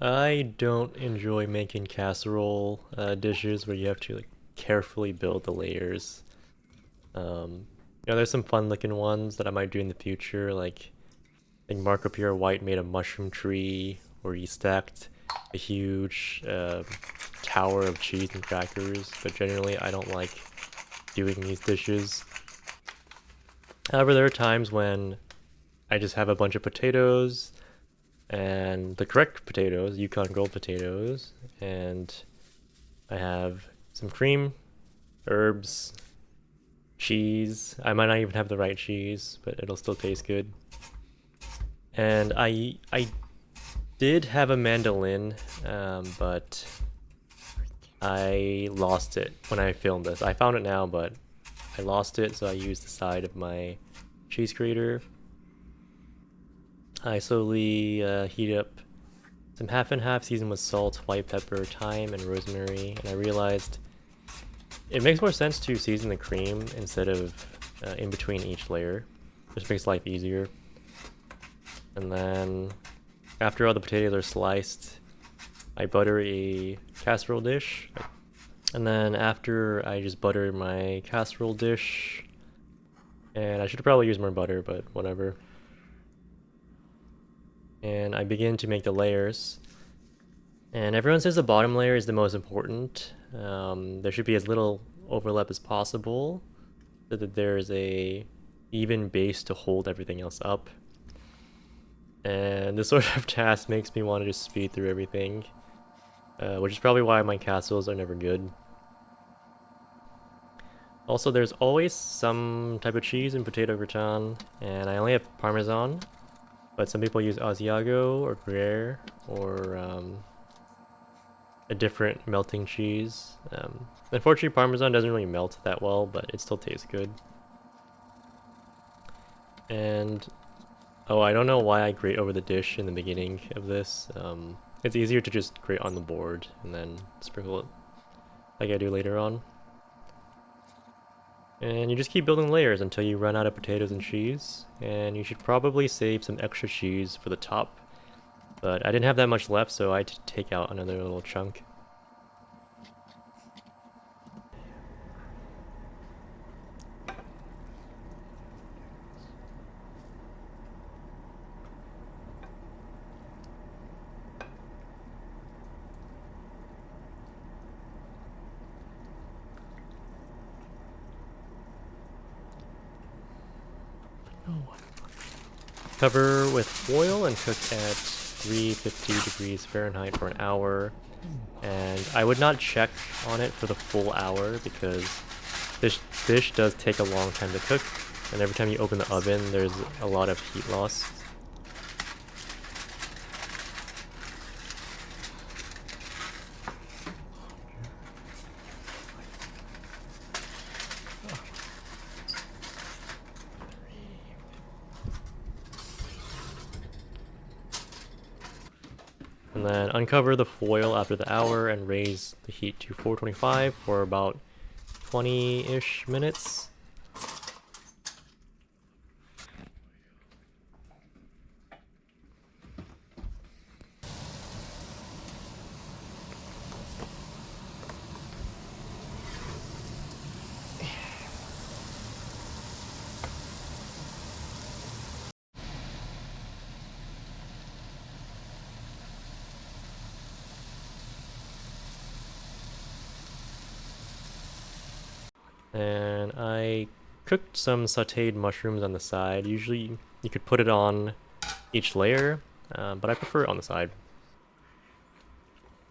I don't enjoy making casserole dishes where you have to like carefully build the layers. There's some fun looking ones that I might do in the future, like I think Marco Pierre White made a mushroom tree where he stacked a huge tower of cheese and crackers, but generally I don't like doing these dishes. However, there are times when I just have a bunch of potatoes and the correct potatoes, Yukon Gold potatoes, and I have some cream, herbs, cheese. I might not even have the right cheese, but it'll still taste good. And I did have a mandolin, but I lost it when I filmed this. I found it now, but I lost it, so I used the side of my cheese grater. I slowly heat up some half and half seasoned with salt, white pepper, thyme, and rosemary, and I realized it makes more sense to season the cream instead of in between each layer. Just makes life easier. And then after all the potatoes are sliced, I butter a casserole dish. And then after I just butter my casserole dish, and I should probably use more butter, but whatever. And I begin to make the layers. And everyone says the bottom layer is the most important. There should be as little overlap as possible so that there's a even base to hold everything else up. And this sort of task makes me want to just speed through everything, which is probably why my castles are never good. Also, there's always some type of cheese in potato gratin, and I only have Parmesan, but some people use Asiago or Gruyere or a different melting cheese. Unfortunately, Parmesan doesn't really melt that well, but it still tastes good. And oh, I don't know why I grate over the dish in the beginning of this. It's easier to just grate on the board and then sprinkle it like I do later on. And you just keep building layers until you run out of potatoes and cheese, and you should probably save some extra cheese for the top. But I didn't have that much left, so I had to take out another little chunk. Cover with foil and cook at 350 degrees Fahrenheit for an hour. And I would not check on it for the full hour because this dish does take a long time to cook, and every time you open the oven there's a lot of heat loss. And then uncover the foil after the hour and raise the heat to 425 for about 20-ish minutes. And I cooked some sauteed mushrooms on the side. Usually you could put it on each layer, but I prefer it on the side.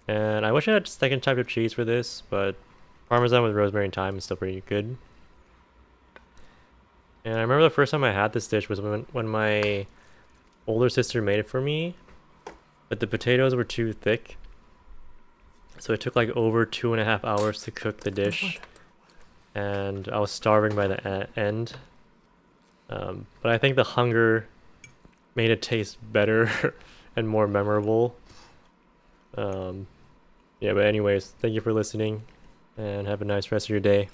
And I wish I had a second type of cheese for this, but Parmesan with rosemary and thyme is still pretty good. And I remember the first time I had this dish was when my older sister made it for me, but the potatoes were too thick. So it took like over 2.5 hours to cook the dish, and I was starving by the end. But I think the hunger made it taste better and more memorable. Um, yeah, but anyways, thank you for listening, and have a nice rest of your day.